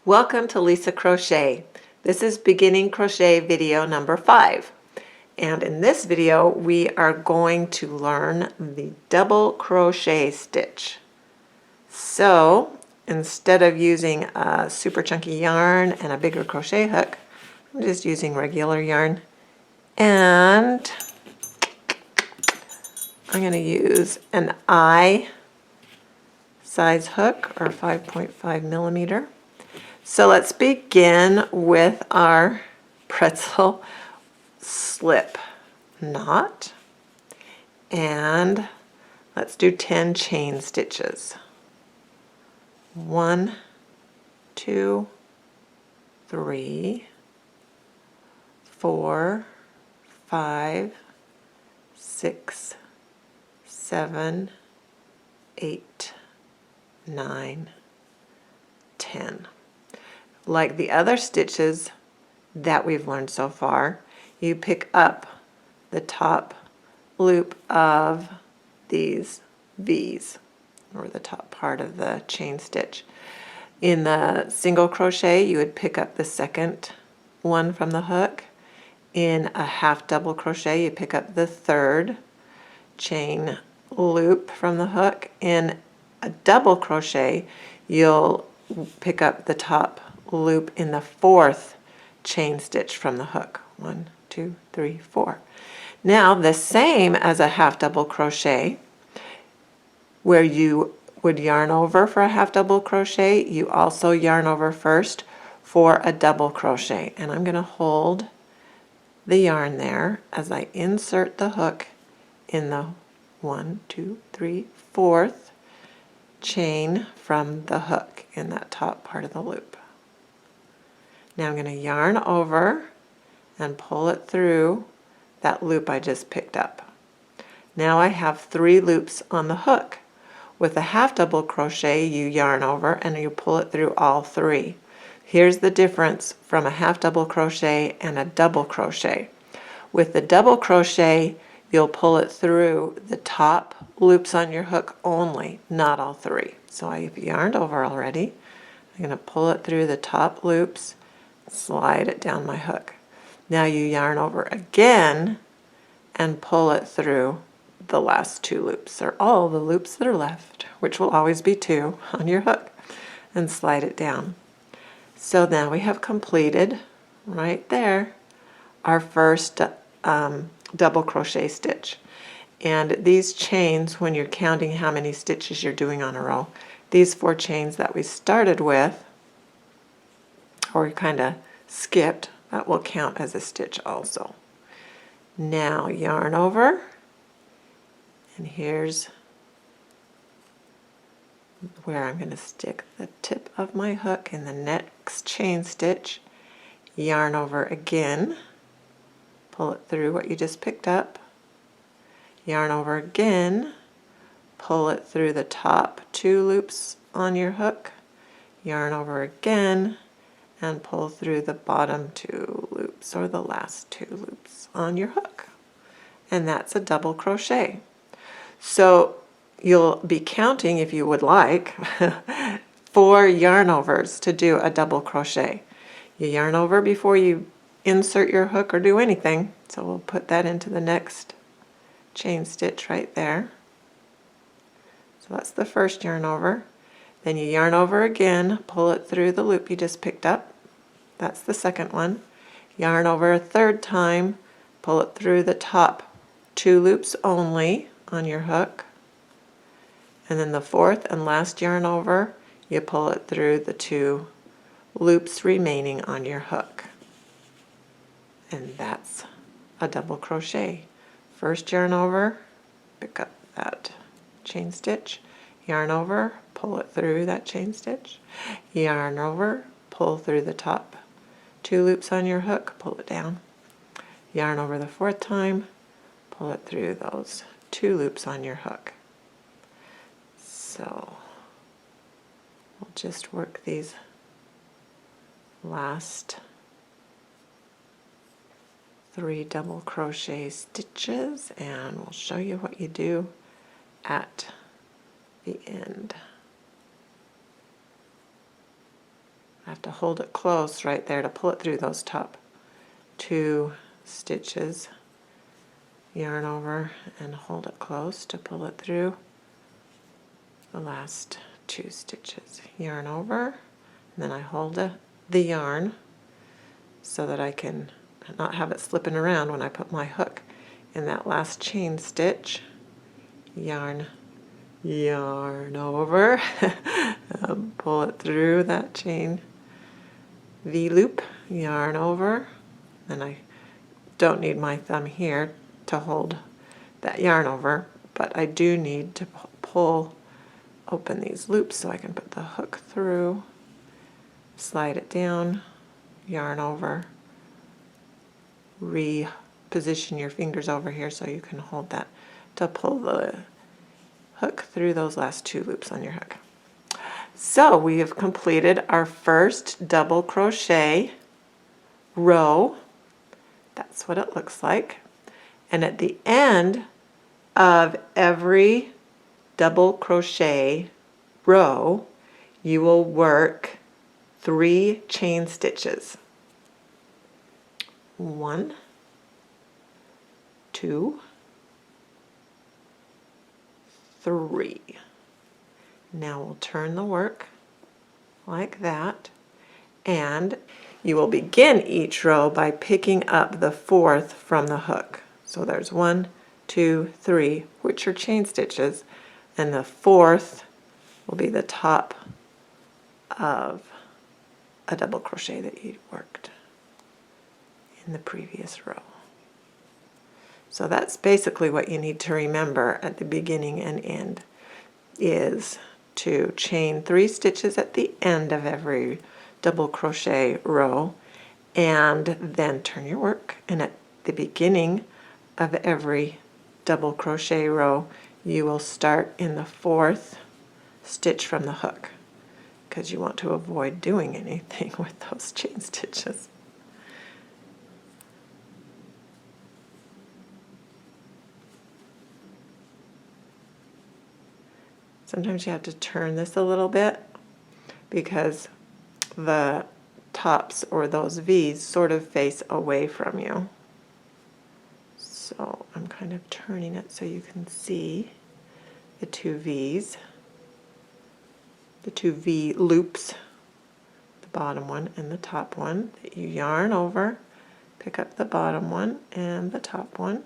Welcome to Lisa Crochet. This is beginning crochet video number 5. And in this video we are going to learn the double crochet stitch. So instead of using a super chunky yarn and a bigger crochet hook, I'm just using regular yarn. And I'm going to use an I size hook or 5.5 millimeter. So let's begin with our pretzel slip knot, and let's do 10 chain stitches. 1, 2, 3, 4, 5, 6, 7, 8, 9, 10. Like the other stitches that we've learned so far, you pick up the top loop of these V's, or the top part of the chain stitch. In the single crochet, you would pick up the second one from the hook. In a half double crochet, you pick up the third chain loop from the hook. In a double crochet, you'll pick up the top loop in the fourth chain stitch from the hook. 1, 2, 3, 4. Now the same as a half double crochet, where you would yarn over for a half double crochet, you also yarn over first for a double crochet. And I'm going to hold the yarn there as I insert the hook in the 1, 2, 3, 4th chain from the hook in that top part of the loop. Now I'm going to yarn over and pull it through that loop I just picked up. Now I have 3 loops on the hook. With a half double crochet, you yarn over and you pull it through all 3. Here's the difference from a half double crochet and a double crochet. With the double crochet, you'll pull it through the top loops on your hook only, not all 3. So I've yarned over already. I'm going to pull it through the top loops, slide it down my hook. Now you yarn over again and pull it through the last 2 loops, or all the loops that are left, which will always be 2 on your hook, and slide it down. So now we have completed right there our first double crochet stitch. And these chains, when you're counting how many stitches you're doing on a row, these 4 chains that we started with, or we kind of skipped, that will count as a stitch also. Now yarn over, and here's where I'm going to stick the tip of my hook in the next chain stitch. Yarn over again, pull it through what you just picked up, yarn over again, pull it through the top 2 loops on your hook, yarn over again, and pull through the bottom 2 loops, or the last 2 loops on your hook. And that's a double crochet. So you'll be counting, if you would like, 4 yarn overs to do a double crochet. You yarn over before you insert your hook or do anything. So we'll put that into the next chain stitch right there. So that's the first yarn over. Then you yarn over again, pull it through the loop you just picked up. That's the second one. Yarn over a third time, pull it through the top 2 loops only on your hook. And then the fourth and last yarn over, you pull it through the 2 loops remaining on your hook. And that's a double crochet. First yarn over, pick up that chain stitch, yarn over, pull it through that chain stitch, yarn over, pull through the top 2 loops on your hook, pull it down, yarn over the 4th time, pull it through those 2 loops on your hook. So we'll just work these last 3 double crochet stitches, and we'll show you what you do at the end. have to hold it close right there to pull it through those top 2 stitches. Yarn over and hold it close to pull it through the last 2 stitches. Yarn over, and then I hold the yarn so that I can not have it slipping around when I put my hook in that last chain stitch. Yarn over, pull it through that chain V-loop, yarn over, and I don't need my thumb here to hold that yarn over, but I do need to pull open these loops so I can put the hook through, slide it down, yarn over, reposition your fingers over here so you can hold that to pull the hook through those last 2 loops on your hook. So we have completed our first double crochet row. That's what it looks like. And at the end of every double crochet row, you will work 3 chain stitches. 1, 2, 3. Now we'll turn the work like that, and you will begin each row by picking up the 4th from the hook. So there's 1, 2, 3, which are chain stitches, and the 4th will be the top of a double crochet that you worked in the previous row. So that's basically what you need to remember at the beginning and end, is to chain 3 stitches at the end of every double crochet row, and then turn your work, and at the beginning of every double crochet row you will start in the 4th stitch from the hook, because you want to avoid doing anything with those chain stitches. Sometimes you have to turn this a little bit because the tops or those V's sort of face away from you. So I'm kind of turning it so you can see the 2 V's, the 2 V loops, the bottom one and the top one that you yarn over, pick up the bottom one and the top one,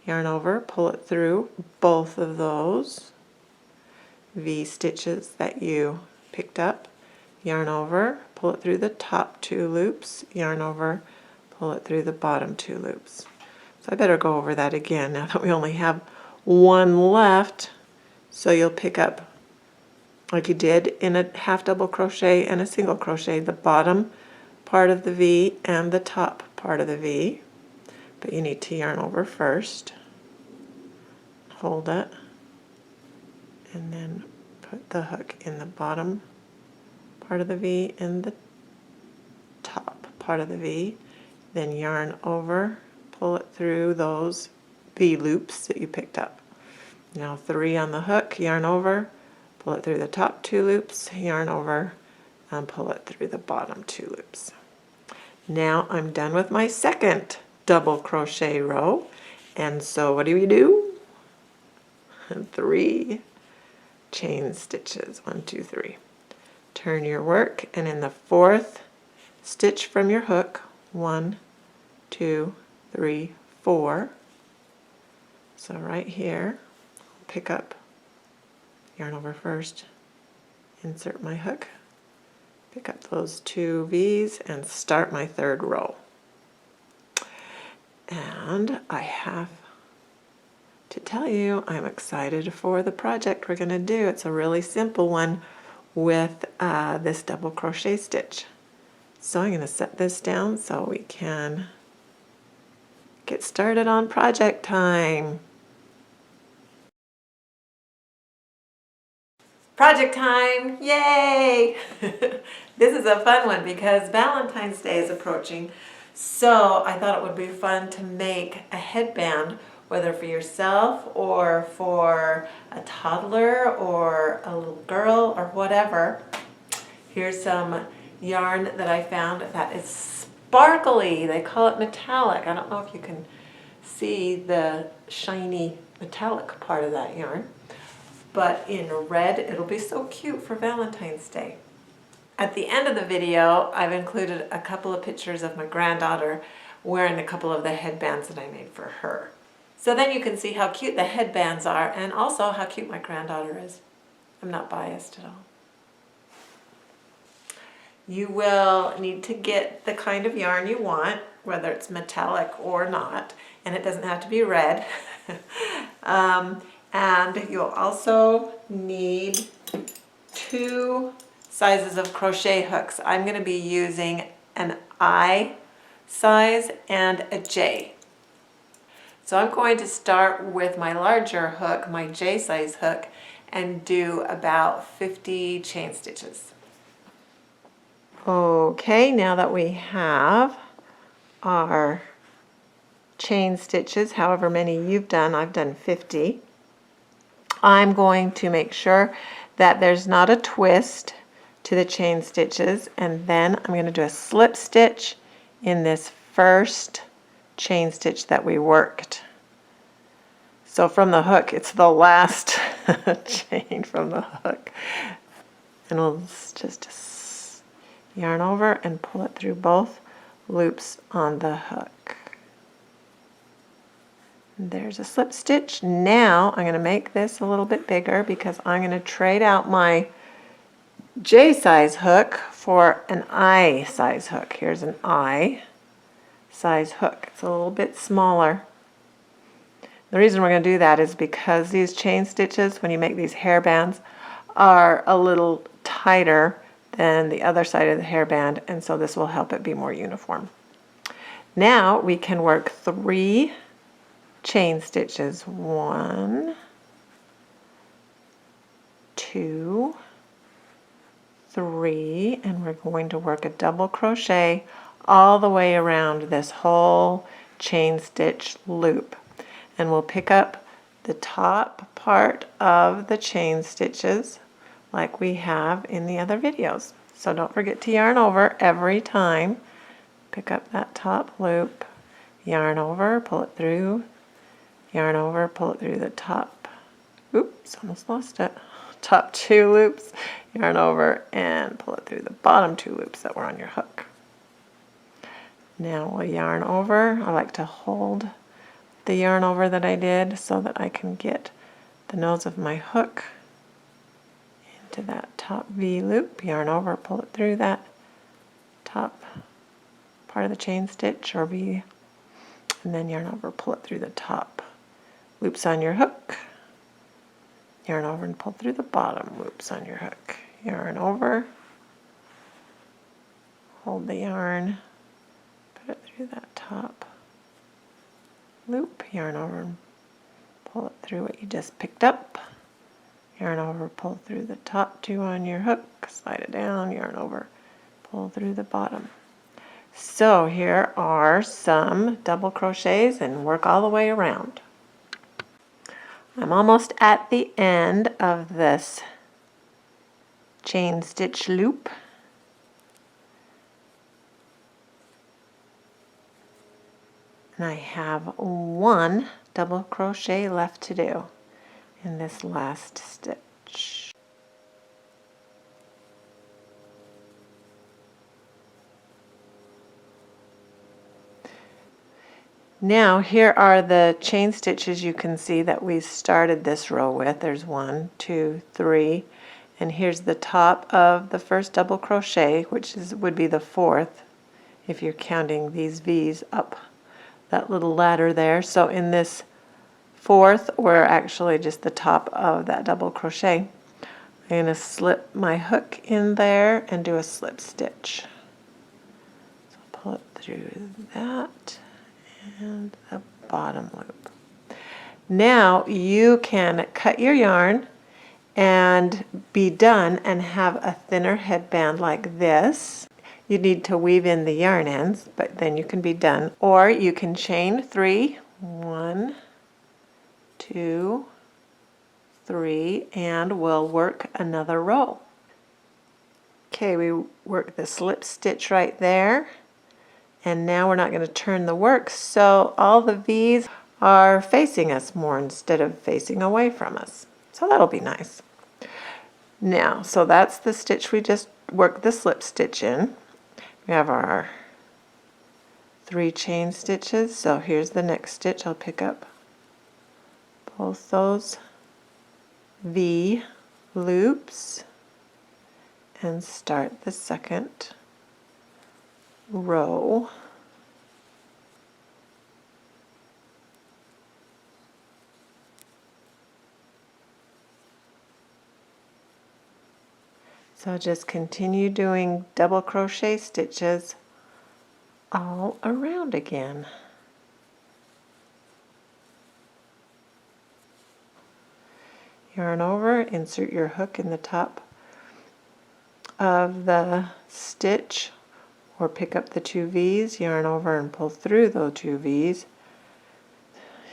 yarn over, pull it through both of those V stitches that you picked up, yarn over, pull it through the top 2 loops, yarn over, pull it through the bottom 2 loops. So I better go over that again now that we only have 1 left. So you'll pick up, like you did in a half double crochet and a single crochet, the bottom part of the V and the top part of the V, but you need to yarn over first, hold it, and then put the hook in the bottom part of the V and the top part of the V, then yarn over, pull it through those V loops that you picked up. Now 3 on the hook, yarn over, pull it through the top 2 loops, yarn over, and pull it through the bottom 2 loops. Now I'm done with my second double crochet row, and so what do? 3 chain stitches, 1, 2, 3. Turn your work, and in the 4th stitch from your hook, 1, 2, 3, 4. So right here, pick up, yarn over first, insert my hook, pick up those 2 V's, and start my 3rd row. And I have to tell you, I'm excited for the project we're going to do. It's a really simple one with this double crochet stitch. So I'm going to set this down so we can get started on project time. Project time! Yay! This is a fun one because Valentine's Day is approaching. So I thought it would be fun to make a headband, whether for yourself or for a toddler or a little girl or whatever. Here's some yarn that I found that is sparkly. They call it metallic. I don't know if you can see the shiny metallic part of that yarn, but in red it'll be so cute for Valentine's Day. At the end of the video, I've included a couple of pictures of my granddaughter wearing a couple of the headbands that I made for her. So then you can see how cute the headbands are and also how cute my granddaughter is. I'm not biased at all. You will need to get the kind of yarn you want, whether it's metallic or not, and it doesn't have to be red. And you'll also need 2 sizes of crochet hooks. I'm going to be using an I size and a J. So I'm going to start with my larger hook, my J size hook, and do about 50 chain stitches. Okay, now that we have our chain stitches, however many you've done, I've done 50. I'm going to make sure that there's not a twist to the chain stitches, and then I'm going to do a slip stitch in this first chain stitch that we worked. So from the hook, it's the last chain from the hook. And we'll just yarn over and pull it through both loops on the hook. There's a slip stitch. Now I'm going to make this a little bit bigger because I'm going to trade out my J size hook for an I size hook. Here's an I size hook. It's a little bit smaller. The reason we're going to do that is because these chain stitches, when you make these hair bands, are a little tighter than the other side of the hairband, and so this will help it be more uniform. Now we can work 3 chain stitches. 1, 2, 3, and we're going to work a double crochet all the way around this whole chain stitch loop. And we'll pick up the top part of the chain stitches like we have in the other videos. So don't forget to yarn over every time. Pick up that top loop, yarn over, pull it through, yarn over, pull it through the top. Oops, almost lost it. Top 2 loops, yarn over, and pull it through the bottom 2 loops that were on your hook. Now we'll yarn over. I like to hold the yarn over that I did so that I can get the nose of my hook into that top V loop, yarn over, pull it through that top part of the chain stitch or V, and then yarn over, pull it through the top loops on your hook, yarn over and pull through the bottom loops on your hook, yarn over, hold the yarn, put it through that top loop, yarn over and pull it through what you just picked up, yarn over, pull through the top 2 on your hook, slide it down, yarn over, pull through the bottom. So here are some double crochets and work all the way around. I'm almost at the end of this chain stitch loop. And I have 1 double crochet left to do in this last stitch. Now here are the chain stitches you can see that we started this row with. There's 1, 2, 3, and here's the top of the first double crochet, which would be the 4th if you're counting these V's up that little ladder there. So in this 4th, we're actually just the top of that double crochet. I'm going to slip my hook in there and do a slip stitch. So pull it through that and the bottom loop. Now you can cut your yarn and be done and have a thinner headband like this. You need to weave in the yarn ends, but then you can be done. Or you can chain 3, 1, 2, 3, and we'll work another row. Okay, we work the slip stitch right there, and now we're not going to turn the work, so all the V's are facing us more instead of facing away from us. So that'll be nice. Now, so that's the stitch we just worked the slip stitch in. We have our 3 chain stitches, so here's the next stitch. I'll pick up both those V loops and start the second row. So just continue doing double crochet stitches all around again. Yarn over, insert your hook in the top of the stitch, or pick up the 2 V's, yarn over and pull through those 2 V's,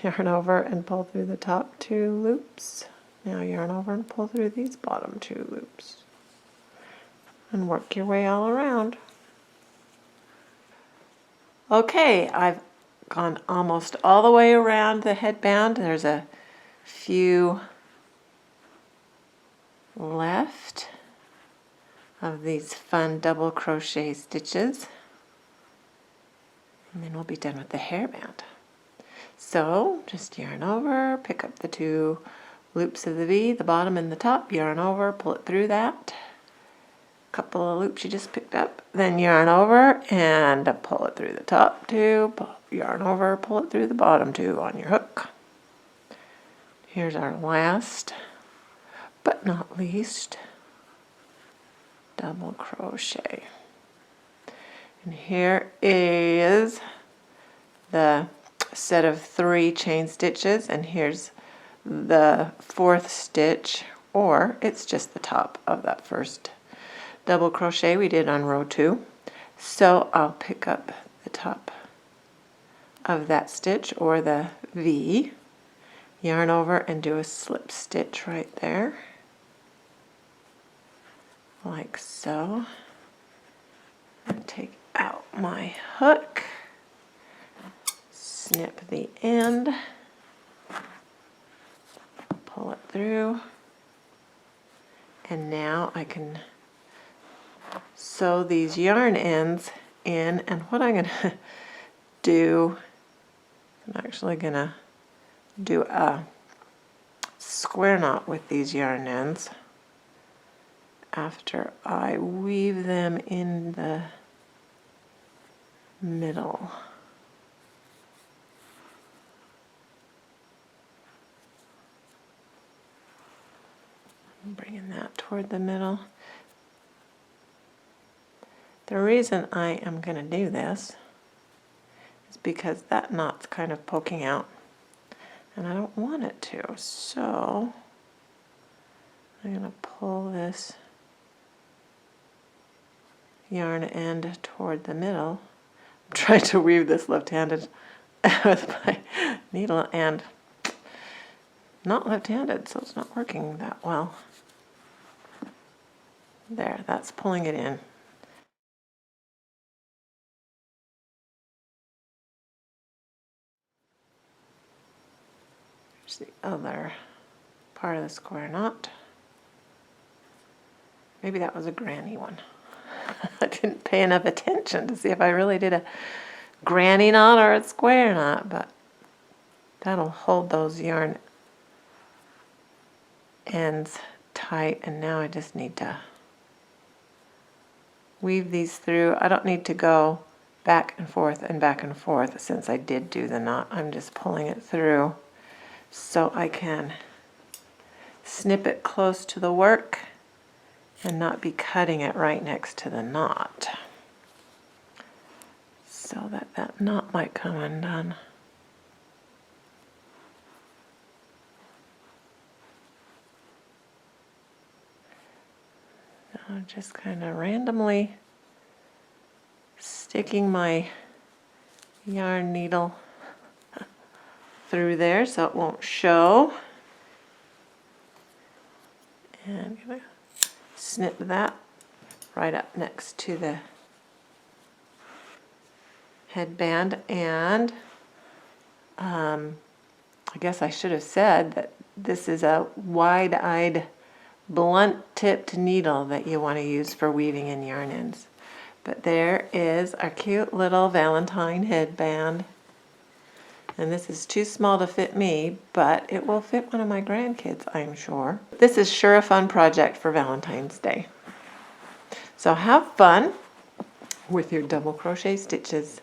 yarn over and pull through the top 2 loops. Now yarn over and pull through these bottom 2 loops, and work your way all around. Okay, I've gone almost all the way around the headband. There's a few left of these fun double crochet stitches, and then we'll be done with the hairband. So just yarn over, pick up the 2 loops of the V, the bottom and the top, yarn over, pull it through that couple of loops you just picked up, then yarn over and pull it through the top 2, yarn over, pull it through the bottom 2 on your hook. Here's our last but not least double crochet, and here is the set of 3 chain stitches, and here's the 4th stitch, or it's just the top of that first double crochet we did on row 2. So I'll pick up the top of that stitch, or the V, yarn over and do a slip stitch right there, like so. And take out my hook, snip the end, pull it through, and now I can sew these yarn ends in. And what I'm going to do, I'm actually going to do a square knot with these yarn ends after I weave them in the middle. I'm bringing that toward the middle. The reason I am going to do this is because that knot's kind of poking out, and I don't want it to. So I'm going to pull this yarn end toward the middle. I'm trying to weave this left-handed with my needle, and not left-handed, so it's not working that well. There, that's pulling it in. Here's the other part of the square knot. Maybe that was a granny one. I didn't pay enough attention to see if I really did a granny knot or a square knot, but that'll hold those yarn ends tight. And now I just need to weave these through. I don't need to go back and forth since I did do the knot. I'm just pulling it through so I can snip it close to the work and not be cutting it right next to the knot, so that that knot might come undone. I'm just kind of randomly sticking my yarn needle through there so it won't show. And I'm going to snip that right up next to the headband. And I guess I should have said that this is a wide-eyed, blunt-tipped needle that you want to use for weaving in yarn ends. But there is our cute little Valentine headband. And this is too small to fit me, but it will fit one of my grandkids, I'm sure. This is sure a fun project for Valentine's Day. So have fun with your double crochet stitches.